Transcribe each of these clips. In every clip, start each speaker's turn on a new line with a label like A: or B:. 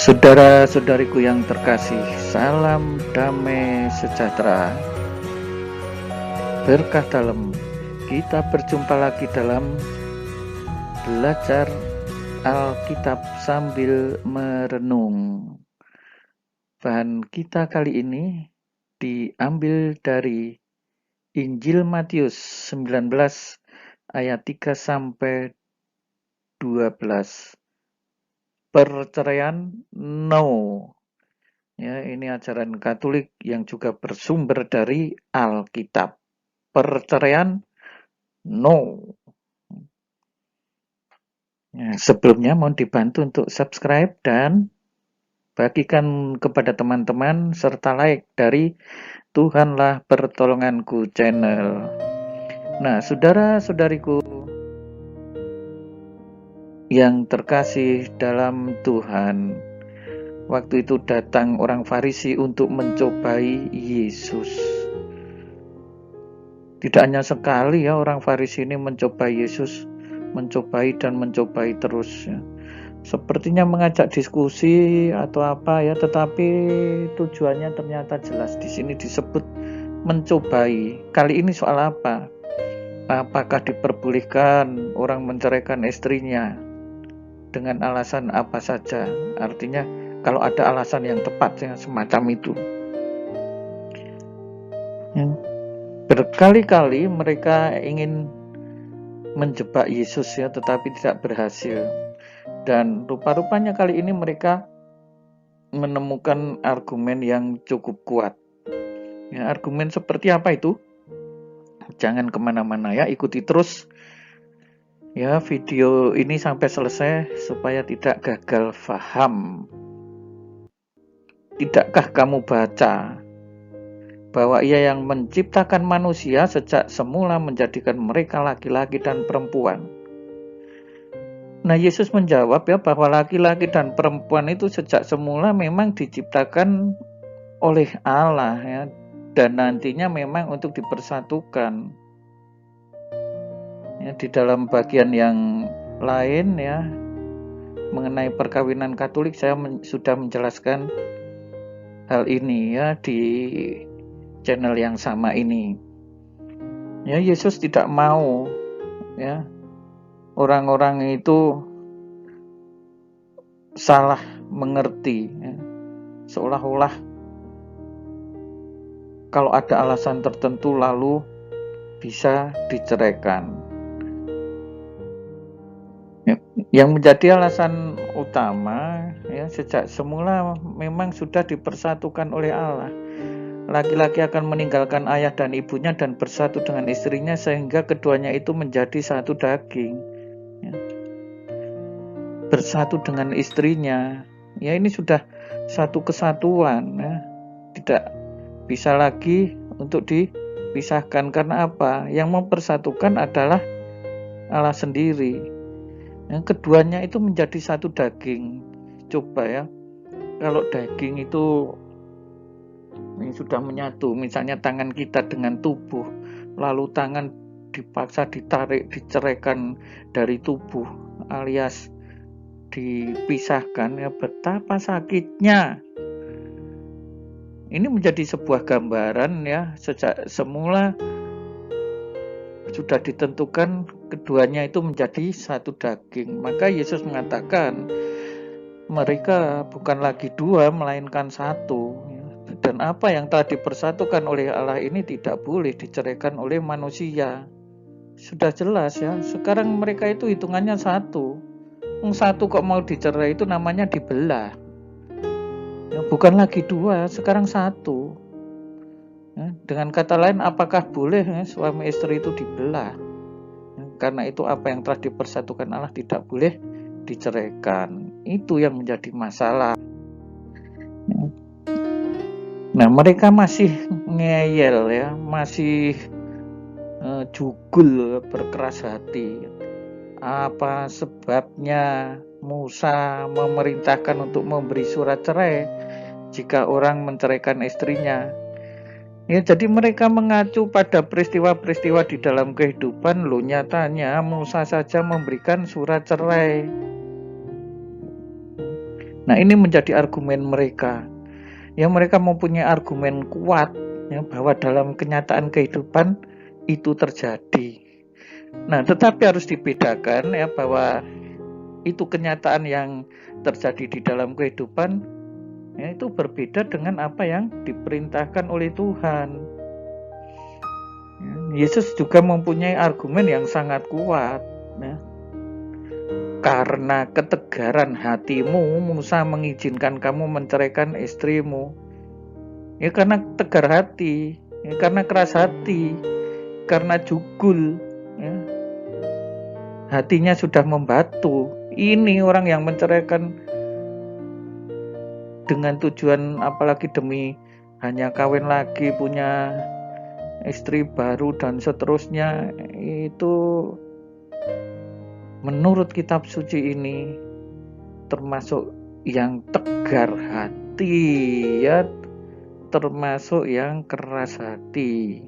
A: Saudara-saudariku yang terkasih, salam damai sejahtera, berkah dalam. Kita berjumpa lagi dalam belajar Alkitab sambil merenung. Bahan kita kali ini diambil dari Injil Matius 19 ayat 3 sampai 12. Perceraian no. Ya, ini ajaran Katolik yang juga bersumber dari Alkitab. Perceraian no. Ya, sebelumnya mohon dibantu untuk subscribe dan bagikan kepada teman-teman serta like dari Tuhanlah Pertolonganku channel. Nah, saudara-saudariku yang terkasih dalam Tuhan, waktu itu datang orang Farisi untuk mencobai Yesus. Tidak hanya sekali ya orang Farisi ini mencobai Yesus, mencobai dan mencobai terus ya. Sepertinya mengajak diskusi atau apa ya, tetapi tujuannya ternyata jelas. Di sini disebut mencobai. Kali ini soal apa? Apakah diperbolehkan orang menceraikan istrinya dengan alasan apa saja? Artinya kalau ada alasan yang tepat ya, semacam itu. Ya. Berkali-kali mereka ingin menjebak Yesus ya, tetapi tidak berhasil. Dan rupa-rupanya kali ini mereka menemukan argumen yang cukup kuat. Ya, argumen seperti apa itu? Jangan kemana-mana ya, ikuti terus ya video ini sampai selesai supaya tidak gagal paham. Tidakkah kamu baca bahwa Ia yang menciptakan manusia sejak semula menjadikan mereka laki-laki dan perempuan? Nah, Yesus menjawab ya bahwa laki-laki dan perempuan itu sejak semula memang diciptakan oleh Allah ya, dan nantinya memang untuk dipersatukan. Ya, di dalam bagian yang lain ya mengenai perkawinan Katolik saya sudah menjelaskan hal ini ya di channel yang sama ini. Ya, Yesus tidak mau ya orang-orang itu salah mengerti ya. Seolah-olah kalau ada alasan tertentu lalu bisa diceraikan. Ya, yang menjadi alasan utama ya sejak semula memang sudah dipersatukan oleh Allah. Laki-laki akan meninggalkan ayah dan ibunya dan bersatu dengan istrinya sehingga keduanya itu menjadi satu daging. Ya. Bersatu dengan istrinya, ya ini sudah satu kesatuan. Ya. Tidak bisa lagi untuk dipisahkan karena apa? Yang mempersatukan adalah Allah sendiri. Yang keduanya itu menjadi satu daging. Coba ya, kalau daging itu ini sudah menyatu, misalnya tangan kita dengan tubuh, lalu tangan dipaksa ditarik, diceraikan dari tubuh, alias dipisahkan, ya betapa sakitnya. Ini menjadi sebuah gambaran ya, sejak semula sudah ditentukan keduanya itu menjadi satu daging. Maka Yesus mengatakan mereka bukan lagi dua, melainkan satu. Dan apa yang telah dipersatukan oleh Allah ini tidak boleh diceraikan oleh manusia. Sudah jelas ya, sekarang mereka itu hitungannya satu. Satu kok mau dicerai itu namanya dibelah. Ya, bukan lagi dua, sekarang satu. Ya, dengan kata lain, apakah boleh ya, suami istri itu dibelah? Ya, karena itu apa yang telah dipersatukan Allah tidak boleh diceraikan. Itu yang menjadi masalah. Ya. Nah, mereka masih ngeyel ya, masih jugul, berkeras hati. Apa sebabnya Musa memerintahkan untuk memberi surat cerai jika orang menceraikan istrinya? Ya, jadi mereka mengacu pada peristiwa-peristiwa di dalam kehidupan. Loh, nyatanya Musa saja memberikan surat cerai. Nah, ini menjadi argumen mereka. Ya, mereka mempunyai argumen kuat ya, bahwa dalam kenyataan kehidupan itu terjadi. Nah, tetapi harus dibedakan ya bahwa itu kenyataan yang terjadi di dalam kehidupan ya, itu berbeda dengan apa yang diperintahkan oleh Tuhan. Yesus juga mempunyai argumen yang sangat kuat ya. Karena ketegaran hatimu, Musa mengizinkan kamu menceraikan istrimu. Ya karena tegar hati, ya karena keras hati, karena jugul, ya. Hatinya sudah membatu. Ini orang yang menceraikan dengan tujuan apalagi demi hanya kawin lagi, punya istri baru dan seterusnya, itu menurut kitab suci ini termasuk yang tegar hati ya, termasuk yang keras hati.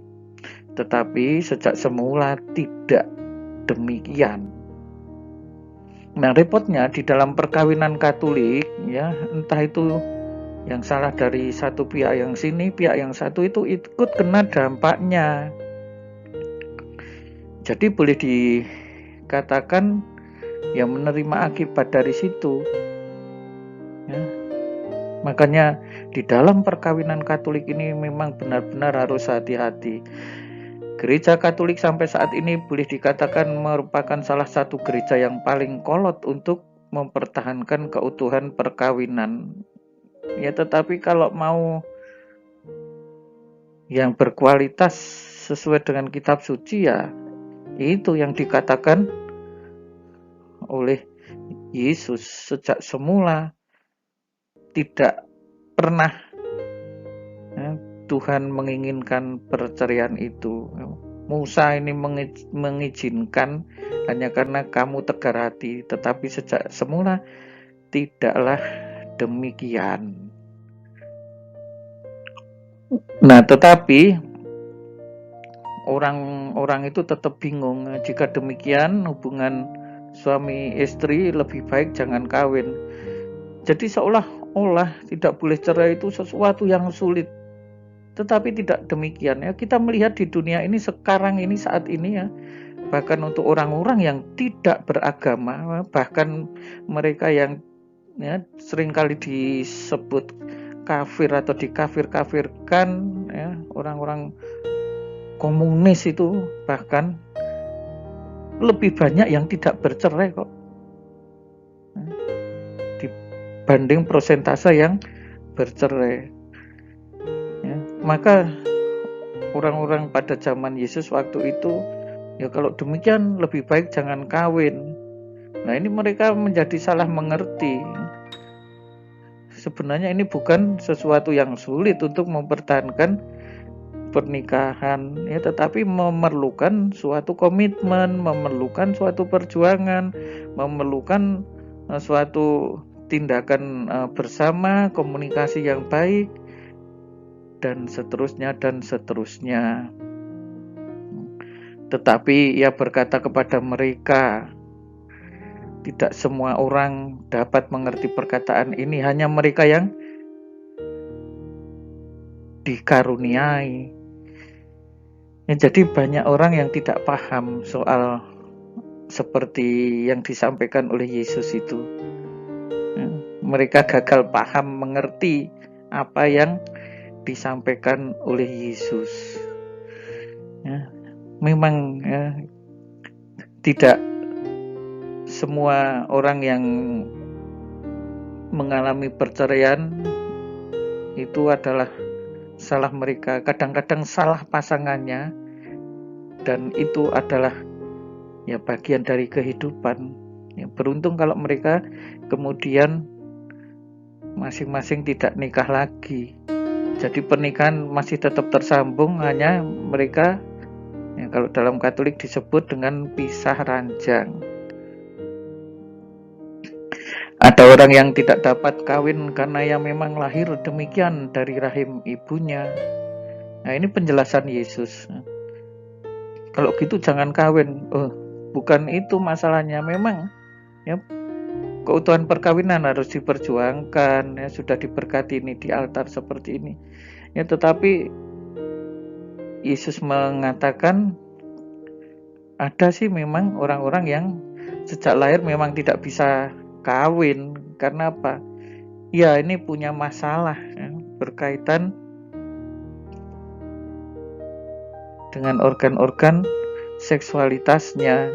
A: Tetapi sejak semula tidak demikian. Nah, repotnya di dalam perkawinan Katolik ya, entah itu yang salah dari satu pihak yang sini, pihak yang satu itu ikut kena dampaknya. Jadi boleh dikatakan ya menerima akibat dari situ ya. Makanya di dalam perkawinan Katolik ini memang benar-benar harus hati-hati. Gereja Katolik sampai saat ini boleh dikatakan merupakan salah satu gereja yang paling kolot untuk mempertahankan keutuhan perkawinan ya, tetapi kalau mau yang berkualitas sesuai dengan kitab suci ya itu yang dikatakan oleh Yesus sejak semula. Tidak pernah ya, Tuhan menginginkan perceraian itu. Musa ini mengizinkan hanya karena kamu tegar hati, tetapi sejak semula tidaklah demikian. Nah, tetapi orang-orang itu tetap bingung. Jika demikian, hubungan suami istri lebih baik jangan kawin. Jadi seolah-olah tidak boleh cerai itu sesuatu yang sulit. Tetapi tidak demikian ya. Kita melihat di dunia ini sekarang ini saat ini ya, bahkan untuk orang-orang yang tidak beragama, bahkan mereka yang ya seringkali disebut kafir atau dikafir-kafirkan ya, orang-orang komunis itu bahkan lebih banyak yang tidak bercerai kok dibanding persentase yang bercerai ya. Maka orang-orang pada zaman Yesus waktu itu ya kalau demikian lebih baik jangan kawin. Nah, ini mereka menjadi salah mengerti. Sebenarnya ini bukan sesuatu yang sulit untuk mempertahankan pernikahan ya, tetapi memerlukan suatu komitmen, memerlukan suatu perjuangan, memerlukan suatu tindakan bersama, komunikasi yang baik dan seterusnya dan seterusnya. Tetapi ia berkata kepada mereka, tidak semua orang dapat mengerti perkataan ini, hanya mereka yang dikaruniai. Ya, jadi banyak orang yang tidak paham soal seperti yang disampaikan oleh Yesus itu. Ya, mereka gagal paham mengerti apa yang disampaikan oleh Yesus. Ya, memang ya, tidak semua orang yang mengalami perceraian itu adalah salah mereka, kadang-kadang salah pasangannya, dan itu adalah ya bagian dari kehidupan. Ya, beruntung kalau mereka kemudian masing-masing tidak nikah lagi. Jadi pernikahan masih tetap tersambung, hanya mereka ya, kalau dalam Katolik disebut dengan pisah ranjang. Ada orang yang tidak dapat kawin karena yang memang lahir demikian dari rahim ibunya. Nah, ini penjelasan Yesus. Kalau gitu jangan kawin. Oh, bukan itu masalahnya. Memang ya keutuhan perkawinan harus diperjuangkan, ya sudah diberkati ini di altar seperti ini. Ya, tetapi Yesus mengatakan ada sih memang orang-orang yang sejak lahir memang tidak bisa kawin. Karena apa? Ya, ini punya masalah ya, berkaitan dengan organ-organ seksualitasnya.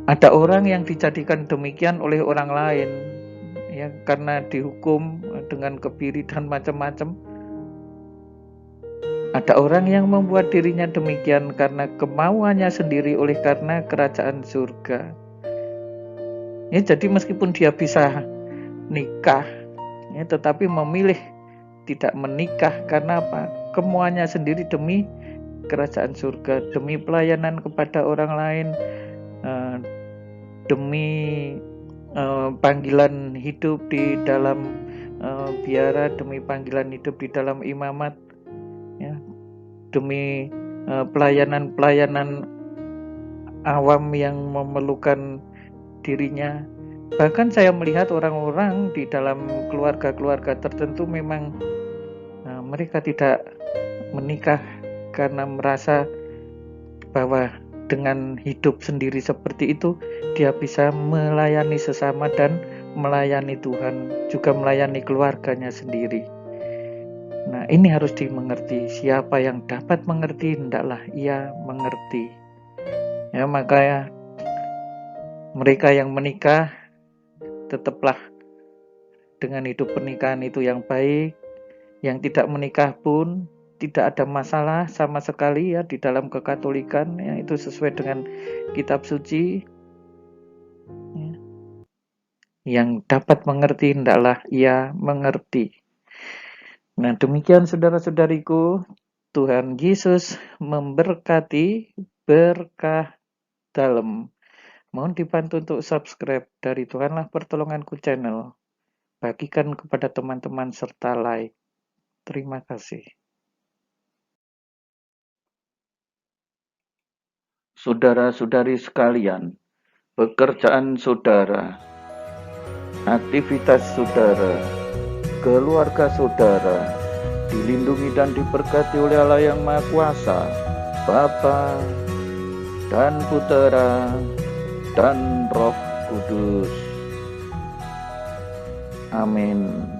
A: Ada orang yang dijadikan demikian oleh orang lain, ya, karena dihukum dengan kebiri dan macam-macam. Ada orang yang membuat dirinya demikian karena kemauannya sendiri oleh karena kerajaan surga. Ya, jadi meskipun dia bisa nikah, ya, tetapi memilih tidak menikah karena apa? Kemauannya sendiri demi kerajaan surga, demi pelayanan kepada orang lain, demi panggilan hidup di dalam biara, demi panggilan hidup di dalam imamat, ya, demi pelayanan-pelayanan awam yang memerlukan dirinya. Bahkan saya melihat orang-orang di dalam keluarga-keluarga tertentu memang mereka tidak menikah karena merasa bahwa dengan hidup sendiri seperti itu dia bisa melayani sesama dan melayani Tuhan, juga melayani keluarganya sendiri. Nah, ini harus dimengerti. Siapa yang dapat mengerti, hendaklah ia mengerti. Ya, makanya mereka yang menikah tetaplah dengan hidup pernikahan itu yang baik. Yang tidak menikah pun tidak ada masalah sama sekali ya di dalam kekatolikan, ya, itu sesuai dengan kitab suci. Ya. Yang dapat mengerti hendaklah ia mengerti. Nah, demikian saudara-saudariku, Tuhan Yesus memberkati berkah dalam. Mohon dibantu untuk subscribe dari Tuhanlah Pertolonganku channel. Bagikan kepada teman-teman serta like. Terima kasih. Saudara-saudari sekalian, pekerjaan saudara, aktivitas saudara, keluarga saudara dilindungi dan diberkati oleh Allah yang Maha Kuasa, Bapa dan Putera dan Roh Kudus. Amin.